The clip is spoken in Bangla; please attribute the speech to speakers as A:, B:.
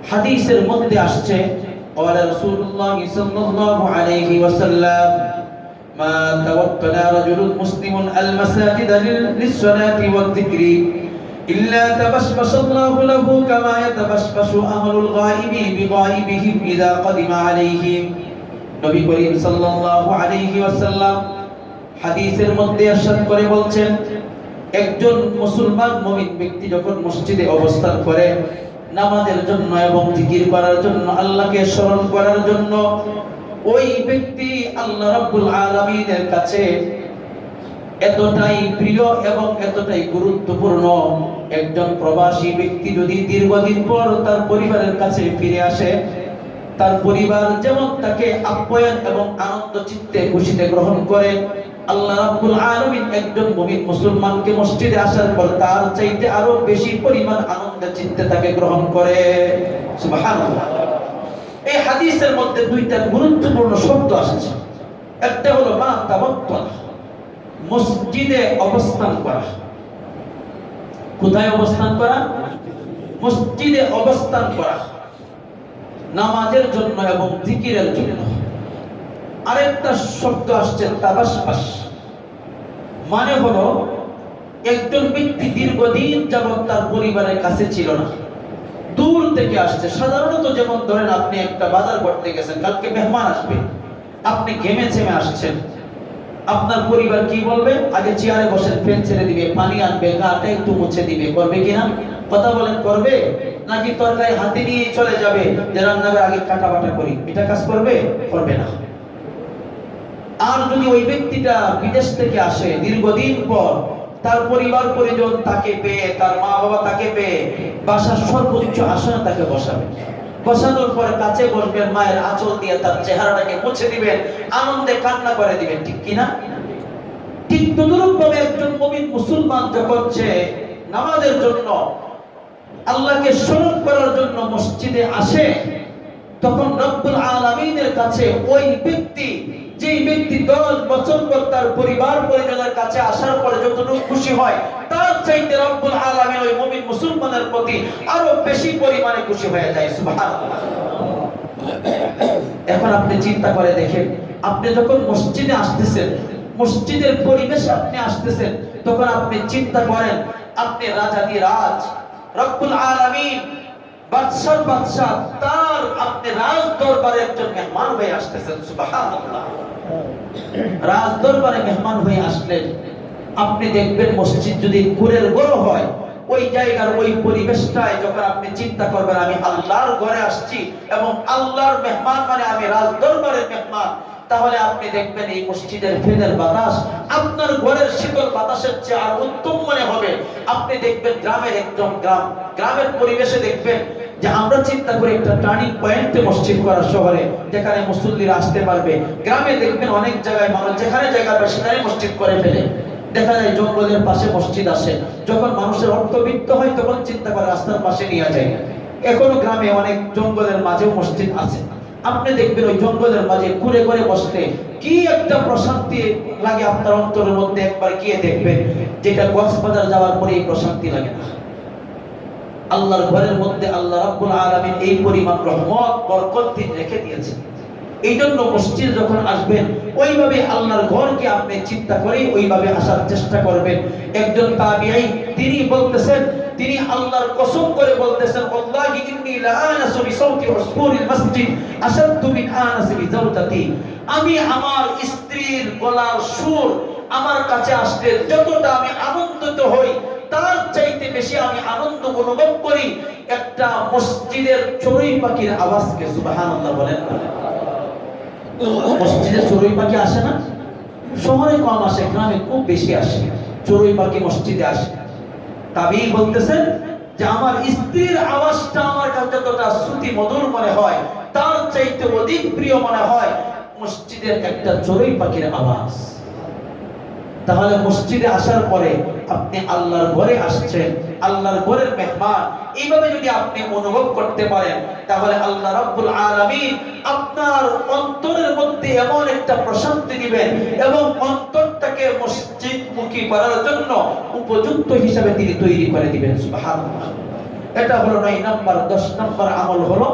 A: হাদিসের মধ্যে আসছে قال رسول الله صلى الله عليه وسلم ما توكل رجل مسلم المساجد للصلاة والذكر إلا تبشبش الله له كما يتبشبش أهل الغائب بغائبهم إذا قدم عليهم নবী করিম সাল্লাল্লাহু আলাইহি ওয়াসাল্লাম হাদিসের মধ্যে ইরশাদ করে বলছেন, একজন মুসলমান মুমিন ব্যক্তি যখন মসজিদে অবস্থান করে নামাজের জন্য এবং জিকির করার জন্য, আল্লাহকে স্মরণ করার জন্য, ওই ব্যক্তি আল্লাহ রাব্বুল আলামিনের কাছে এতটাই প্রিয় এবং এতটাই গুরুত্বপূর্ণ। একজন প্রবাসী ব্যক্তি যদি দীর্ঘদিন পর তার পরিবারের কাছে ফিরে আসে, তার পরিবার যেমন তাকে আপ্যায়ন এবং আনন্দ চিত্তে খুশিতে গ্রহণ করে, আল্লাহ রাব্বুল আলামিন একজন মুমিন মুসলমানকে মসজিদে আসার পর তার চাইতে আরো বেশি পরিমাণ আনন্দের চিত্তে তাকে গ্রহণ করে। সুবহানাল্লাহ। এই হাদিসের মধ্যে দুইটা গুরুত্বপূর্ণ শব্দ আসছে। একটা হলো মা তাওয়াক্কুল, মসজিদে অবস্থান করা। কোথায় অবস্থান করা? মসজিদে অবস্থান করা, নামাজের জন্য এবং জিকিরের জন্য। আরেকটা শব্দ আসছে তাবাসবাস, মানে হলো একজন ব্যক্তি দীর্ঘদিন যাবত তার পরিবারের কাছে ছিল না, দূর থেকে আসছে। সাধারণত যেমন ধরেন আপনি একটা বাজার করতে গেছেন, কালকে মেহমান আসবে, আপনি ঘেমে ছেমে আসছেন, আপনার পরিবার কি বলবে? আগে চেয়ারে বসেন, ফ্যান ছেড়ে দিবে, পানি আনবে, গাটা একটু মুছে দিবে। করবে কিনা? কথা বলেন, করবে? নাকি তরকারি হাতে নিয়ে চলে যাবে যে রান্নাঘরে আগে কাটা বাটা করি, এটা কাজ করবে? করবে না। আর যদি ওই ব্যক্তিটা বিদেশ থেকে আসে দীর্ঘদিন পর, তার পরিবার পরিজন তাকে পেয়ে, তার মা বাবা তাকে পেয়ে বাসার সর্বোচ্চ আসনে তাকে বসাবে, বসানোর পরে কাছে বসবেন, মায়ের আঁচল দিয়ে তার চেহারাটাকে মুছে দিবেন, আনন্দে কান্না করে দিবেন, ঠিক কিনা? ঠিক তদরূপ ভাবে একজন মুমিন মুসলমান যখন সে নামাজের জন্য, আল্লাহকে স্মরণ করার জন্য মসজিদে আসে, তখন রব্বুল আলামিনের কাছে ওই ব্যক্তি, যেই ব্যক্তি 10 বছর পর তার পরিবার পরিজনের কাছে আসার পরে যতটুকু খুশি হয়, তার চাইতে রব্বুল আলামিন ওই মুমিন মুসলমানের প্রতি আরো বেশি পরিমাণে খুশি হয়ে যায়। সুবহানাল্লাহ। এখন আপনি চিন্তা করে দেখেন, আপনি যখন মসজিদে আসতেছেন, মসজিদের পরিবেশে আপনি আসতেছেন, তখন আপনি চিন্তা করেন আপনি রাজাধিরাজ রব্বুল আলামিন, বাদশার বাদশা, তার আপনি রাজ দরবারে একজন মেহমান হয়ে আসতেছেন। সুবহানাল্লাহ। রাজ দরবারে মেহমান হয়ে আসলেন, আপনি দেখবেন মসজিদ যদি কুরের ঘর হয়, ওই জায়গার ওই পরিবেশটায় যখন আপনি চিন্তা করবেন আমি আল্লাহর ঘরে আসছি এবং আল্লাহর মেহমান, মানে আমি রাজ দরবারের মেহমান, তাহলে আপনি দেখবেন এই মসজিদের ফেনের বাতাস আপনার ঘরের শীতল বাতাসের চেয়ে আর উত্তম মনে হবে। আপনি দেখবেন গ্রামের একদম গ্রামের পরিবেশে দেখবেন যে আমরা চিন্তা করি একটা টার্নিং পয়েন্টে মসজিদ করা শহরে, যেখানে মুসল্লিরা আসতে পারবে। গ্রামে দেখবেন অনেক জায়গায় মানুষ যেখানে জায়গা পায় সেখানে মসজিদ করে ফেলে। দেখা যায় জঙ্গলের পাশে মসজিদ আসে, যখন মানুষের অর্থবিত্ত হয় তখন চিন্তা করে রাস্তার পাশে নিয়ে যায়। এখনো গ্রামে অনেক জঙ্গলের মাঝেও মসজিদ আছে। আপনি দেখবেন ওই জঙ্গলের মাঝে ঘুরে ঘুরে বসলে কি একটা প্রশান্তি লাগে আপনার অন্তরের মধ্যে। একবার গিয়ে দেখবেন, যেটা কক্সবাজার যাওয়ার পরে এই প্রশান্তি লাগে না। আল্লাহর ঘরের মধ্যে আল্লাহ রাব্বুল আলামিন এই পরিমাণ রহমত বরকত দিয়ে রেখে দিয়েছেন। এই জন্য মসজিদ যখন আসবেন, ওইভাবে আল্লাহর ঘরকে আপনি চিন্তা করে ওইভাবে আসার চেষ্টা করবেন। একজন তাবিঈ তিনি বলতেছেন, তিনি আল্লাহর কসম করে বলতেছেন, আল্লাহি ইন্নী লাআনাসু বিসাউতি উসফুরিল মসজিদ আশাদ্দু মিন আনাসি বিজাওজাতি। আমি আমার স্ত্রীর গলার সুর আমার কাছে আসলে যতটা আমি আনন্দিত হই, তার চাইতে বেশি আমি আনন্দ অনুভব করি একটা মসজিদের চড়ুই পাখির আওয়াজকে। সুবহানাল্লাহ বলেন না? মসজিদে চড়ুই পাখি আসে না? শহরে কম আসে, গ্রামে খুব বেশি আসে চড়ুই পাখি মসজিদে আসে। তাবিঈ বলতেছেন যে আমার স্ত্রীর আওয়াজটা আমার কাছে যতটা শ্রুতি মধুর মনে হয়, তার চাইতে অধিক প্রিয় মনে হয় মসজিদের একটা চড়ুই পাখির আওয়াজ। তাহলে মসজিদে আসার পরে আপনি আল্লাহর ঘরে আসছেন, আল্লাহর ঘরের মেহমান, এইভাবে যদি আপনি অনুভব করতে পারেন, তাহলে আল্লাহ রাব্বুল আলামিন আপনার অন্তরের মধ্যে এমন একটা প্রশান্তি দিবেন এবং অন্তরটাকে মসজিদমুখী করার জন্য উপযুক্ত হিসাবে তিনি তৈরি করে দিবেন। সুবহানাল্লাহ। এটা হলো 9 নাম্বার। 10 নাম্বার আমল হলো